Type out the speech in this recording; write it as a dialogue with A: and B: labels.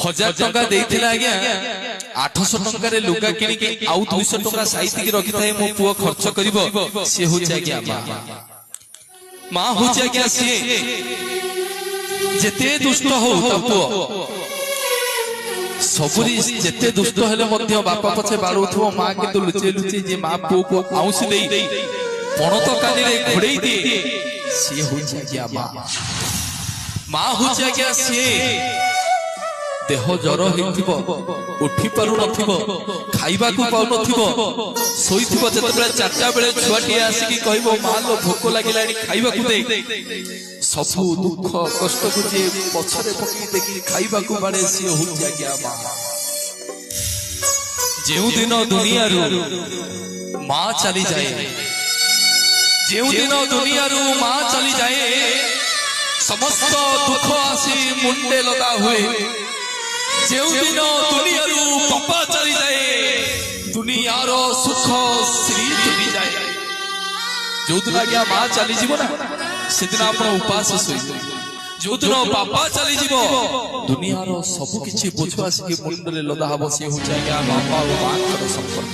A: 1000 टंका देइथिला आज्ञा 800 टंका रे लुगा किनिके आउ 200 टंका साइति के रखि थाए मो पुओ खर्च करिवो से होचे आज्ञा मां होचे आज्ञा से जेते दुष्ट हो त पुओ सबुरी जेते दुष्ट हेले मध्य बापा पछे बाड़ुथो मां के तो लुचे लुचे जे मां पुओ को आउसी देई पणत कानी रे घोड़ेई दे से होचे आज्ञा मां होचे आज्ञा से देह जर हेथिबो उठी पारु नथिबो खाइबा को पाउ नथिबो सोइथिबो जतबेला 4टा बेले छुआटी आसी की कहबो मालो भोक लागिलानी खाइबा को दे सबु दुख कष्ट को जे पछरे पकी देखि खाइबा को बाडे से हो जागिया मां जेउ दिन दुनिया रु मां चली जाए जेउ दिन दुनिया रु मां चली जाए समस्त दुख आसी मुंडे लगा हुए जेउ दिन दुनिया रु बापा चली जाए दुनिया रो सुख श्री चली जाए जो दिन आज्ञा मां चली जीवो ना से दिन आपण उपास सोई जो दिन बापा चली जीवो दुनिया रो सब किछि बोझ आसी के मुंडले लदा हबो से हो जाए बापा और मां कर संपर्क